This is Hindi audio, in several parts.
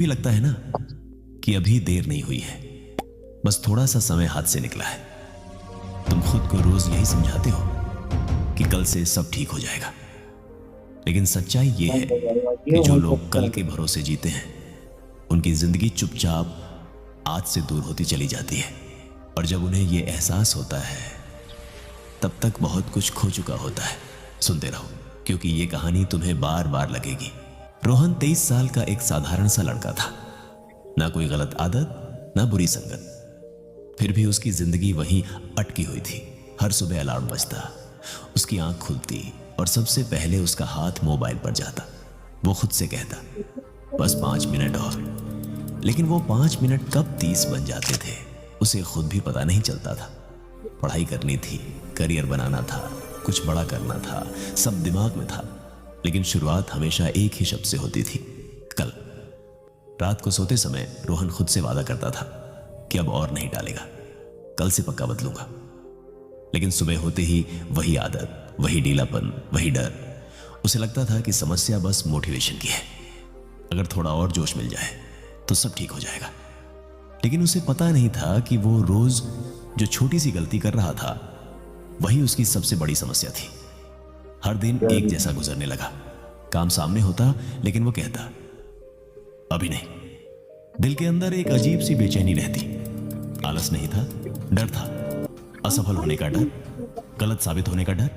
भी लगता है ना कि अभी देर नहीं हुई है, बस थोड़ा सा समय हाथ से निकला है। तुम खुद को रोज यही समझाते हो कि कल से सब ठीक हो जाएगा, लेकिन सच्चाई ये है कि जो लोग कल के भरोसे जीते हैं उनकी जिंदगी चुपचाप आज से दूर होती चली जाती है। और जब उन्हें यह एहसास होता है तब तक बहुत कुछ खो चुका होता है। सुनते रहो, क्योंकि ये कहानी तुम्हें बार बार लगेगी। रोहन 23 साल का एक साधारण सा लड़का था, ना कोई गलत आदत ना बुरी संगत। फिर भी उसकी जिंदगी वहीं अटकी हुई थी। हर सुबह अलार्म बजता, उसकी आंख खुलती और सबसे पहले उसका हाथ मोबाइल पर जाता। वो खुद से कहता, बस 5 मिनट और। लेकिन वो 5 मिनट कब 30 बन जाते थे उसे खुद भी पता नहीं चलता था। पढ़ाई करनी थी, करियर बनाना था, कुछ बड़ा करना था, सब दिमाग में था, लेकिन शुरुआत हमेशा एक ही शब्द से होती थी, कल। रात को सोते समय रोहन खुद से वादा करता था कि अब और नहीं डालेगा, कल से पक्का बदलूंगा। लेकिन सुबह होते ही वही आदत, वही ढीलापन, वही डर। उसे लगता था कि समस्या बस मोटिवेशन की है, अगर थोड़ा और जोश मिल जाए तो सब ठीक हो जाएगा। लेकिन उसे पता नहीं था कि वो रोज जो छोटी सी गलती कर रहा था वही उसकी सबसे बड़ी समस्या थी। हर दिन एक जैसा गुजरने लगा। काम सामने होता लेकिन वो कहता, अभी नहीं। दिल के अंदर एक अजीब सी बेचैनी रहती। आलस नहीं था, डर था, असफल होने का डर, गलत साबित होने का डर।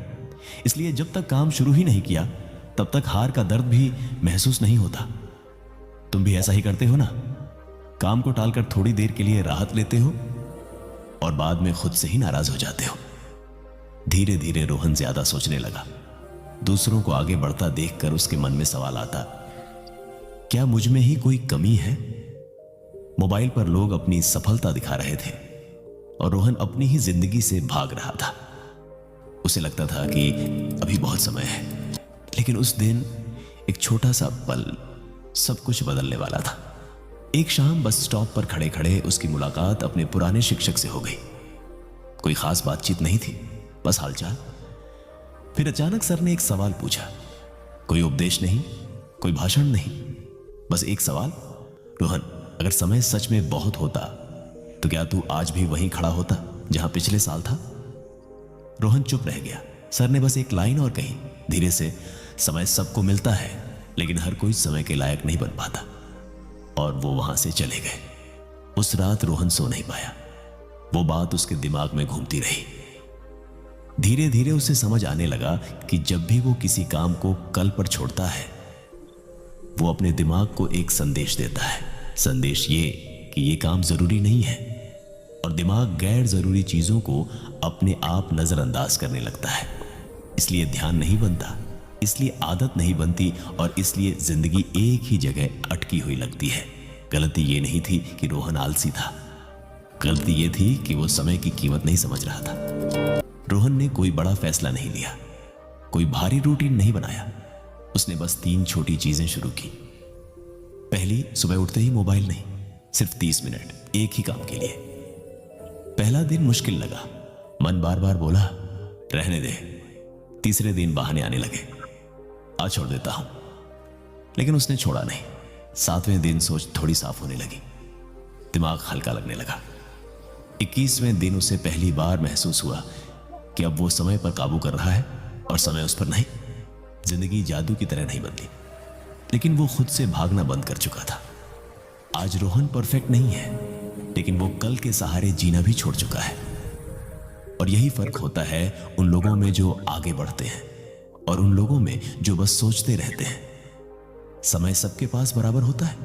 इसलिए जब तक काम शुरू ही नहीं किया तब तक हार का दर्द भी महसूस नहीं होता। तुम भी ऐसा ही करते हो ना? काम को टालकर थोड़ी देर के लिए राहत लेते हो और बाद में खुद से ही नाराज हो जाते हो। धीरे धीरे रोहन ज्यादा सोचने लगा। दूसरों को आगे बढ़ता देखकर उसके मन में सवाल आता, क्या मुझ में ही कोई कमी है? मोबाइल पर लोग अपनी सफलता दिखा रहे थे और रोहन अपनी ही जिंदगी से भाग रहा था। उसे लगता था कि अभी बहुत समय है, लेकिन उस दिन एक छोटा सा पल सब कुछ बदलने वाला था। एक शाम बस स्टॉप पर खड़े खड़े उसकी मुलाकात अपने पुराने शिक्षक से हो गई। कोई खास बातचीत नहीं थी, बस हालचाल। फिर अचानक सर ने एक सवाल पूछा। कोई उपदेश नहीं, कोई भाषण नहीं, बस एक सवाल, रोहन, अगर समय सच में बहुत होता तो क्या तू आज भी वहीं खड़ा होता जहां पिछले साल था? रोहन चुप रह गया। सर ने बस एक लाइन और कही, धीरे से, समय सबको मिलता है लेकिन हर कोई समय के लायक नहीं बन पाता। और वो वहां से चले गए। उस रात रोहन सो नहीं पाया। वो बात उसके दिमाग में घूमती रही। धीरे धीरे उसे समझ आने लगा कि जब भी वो किसी काम को कल पर छोड़ता है वो अपने दिमाग को एक संदेश देता है। संदेश ये कि ये काम जरूरी नहीं है, और दिमाग गैर जरूरी चीजों को अपने आप नजरअंदाज करने लगता है। इसलिए ध्यान नहीं बनता, इसलिए आदत नहीं बनती, और इसलिए जिंदगी एक ही जगह अटकी हुई लगती है। गलती ये नहीं थी कि रोहन आलसी था, गलती ये थी कि वो समय की कीमत नहीं समझ रहा था। रोहन ने कोई बड़ा फैसला नहीं लिया, कोई भारी रूटीन नहीं बनाया। उसने बस 3 छोटी चीजें शुरू की। पहली, सुबह उठते ही मोबाइल नहीं, सिर्फ 30 मिनट एक ही काम के लिए। पहला दिन मुश्किल लगा, मन बार बार बोला रहने दे। तीसरे दिन बहाने आने लगे, आज छोड़ देता हूं, लेकिन उसने छोड़ा नहीं। 7वें दिन सोच थोड़ी साफ होने लगी, दिमाग हल्का लगने लगा। 21वें दिन उसे पहली बार महसूस हुआ कि अब वो समय पर काबू कर रहा है और समय उस पर नहीं। जिंदगी जादू की तरह नहीं बदली, लेकिन वो खुद से भागना बंद कर चुका था। आज रोहन परफेक्ट नहीं है, लेकिन वो कल के सहारे जीना भी छोड़ चुका है। और यही फर्क होता है उन लोगों में जो आगे बढ़ते हैं और उन लोगों में जो बस सोचते रहते हैं। समय सबके पास बराबर होता है,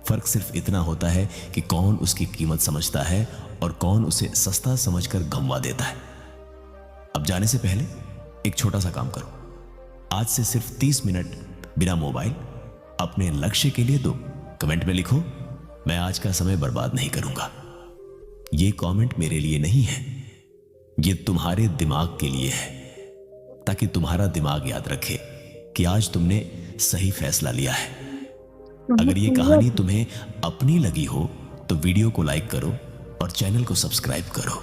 फर्क सिर्फ इतना होता है कि कौन उसकी कीमत समझता है और कौन उसे सस्ता समझकर गंवा देता है। अब जाने से पहले एक छोटा सा काम करो। आज से सिर्फ 30 मिनट बिना मोबाइल अपने लक्ष्य के लिए दो। कमेंट में लिखो, मैं आज का समय बर्बाद नहीं करूंगा। ये कमेंट मेरे लिए नहीं है, ये तुम्हारे दिमाग के लिए है, ताकि तुम्हारा दिमाग याद रखे कि आज तुमने सही फैसला लिया है। अगर ये कहानी तुम्हें अपनी लगी हो तो वीडियो को लाइक करो और चैनल को सब्सक्राइब करो।